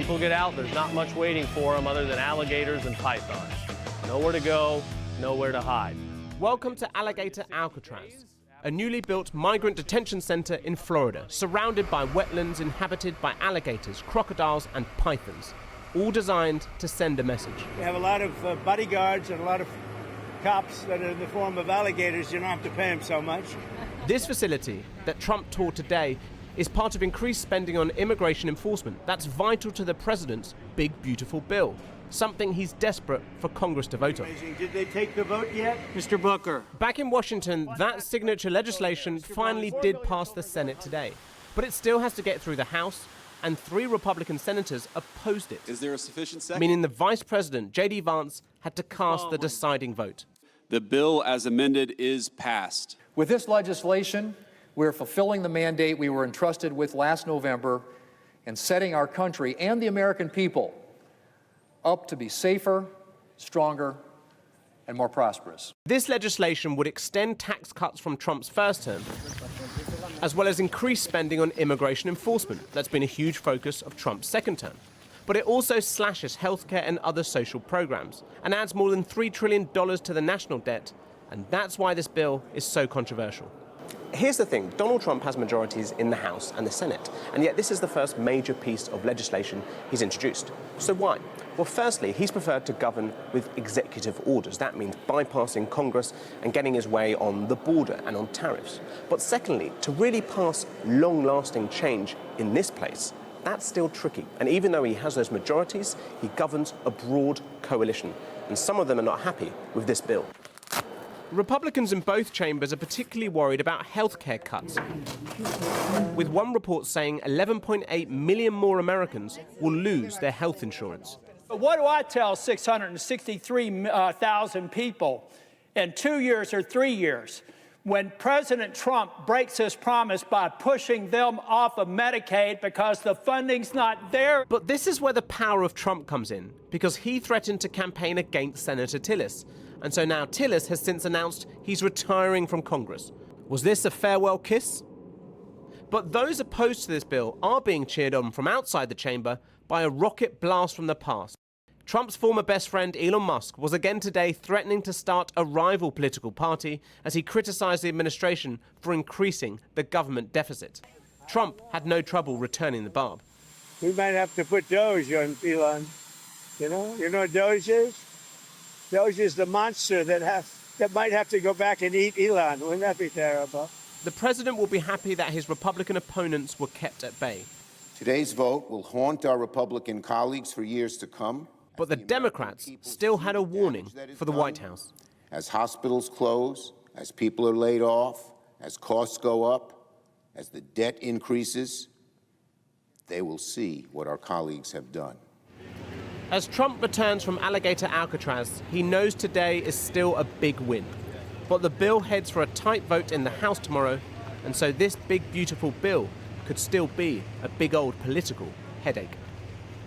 People get out, there's not much waiting for them other than alligators and pythons. Nowhere to go, nowhere to hide. Welcome to Alligator Alcatraz, a newly built migrant detention center in Florida, surrounded by wetlands inhabited by alligators, crocodiles, and pythons, all designed to send a message. We have a lot of bodyguards and a lot of cops that are in the form of alligators. You don't have to pay them so much. This facility that Trump toured today is part of increased spending on immigration enforcement that's vital to the president's big, beautiful bill, something he's desperate for Congress to vote on. Did they take the vote yet? Mr. Booker. Back in Washington, that signature legislation finally did pass the Senate today, but it still has to get through the House, and 3 Republican senators opposed it. Is there a sufficient second? Meaning the Vice President JD Vance had to cast the deciding vote. The bill as amended is passed. With this legislation, we're fulfilling the mandate we were entrusted with last November and setting our country and the American people up to be safer, stronger, and more prosperous. This legislation would extend tax cuts from Trump's first term, as well as increase spending on immigration enforcement. That's been a huge focus of Trump's second term. But it also slashes healthcare and other social programs and adds more than $3 trillion to the national debt. And that's why this bill is so controversial. Here's the thing, Donald Trump has majorities in the House and the Senate, and yet this is the first major piece of legislation he's introduced. So why? Well, firstly, he's preferred to govern with executive orders. That means bypassing Congress and getting his way on the border and on tariffs. But secondly, to really pass long-lasting change in this place, that's still tricky. And even though he has those majorities, he governs a broad coalition, and some of them are not happy with this bill. Republicans in both chambers are particularly worried about healthcare cuts, with one report saying 11.8 million more Americans will lose their health insurance. What do I tell 663,000 people in 2 years or 3 years when President Trump breaks his promise by pushing them off of Medicaid because the funding's not there? But this is where the power of Trump comes in, because he threatened to campaign against Senator Tillis. And so now Tillis has since announced he's retiring from Congress. Was this a farewell kiss? But those opposed to this bill are being cheered on from outside the chamber by a rocket blast from the past. Trump's former best friend Elon Musk was again today threatening to start a rival political party as he criticized the administration for increasing the government deficit. Trump had no trouble returning the barb. We might have to put Doge on Elon. You know what Doge is? Doge is the monster that might have to go back and eat Elon. Wouldn't that be terrible? The president will be happy that his Republican opponents were kept at bay. Today's vote will haunt our Republican colleagues for years to come. But the Democrats still had a warning for the White House. As hospitals close, as people are laid off, as costs go up, as the debt increases, they will see what our colleagues have done. As Trump returns from Alligator Alcatraz, he knows today is still a big win. But the bill heads for a tight vote in the House tomorrow, and so this big, beautiful bill could still be a big old political headache.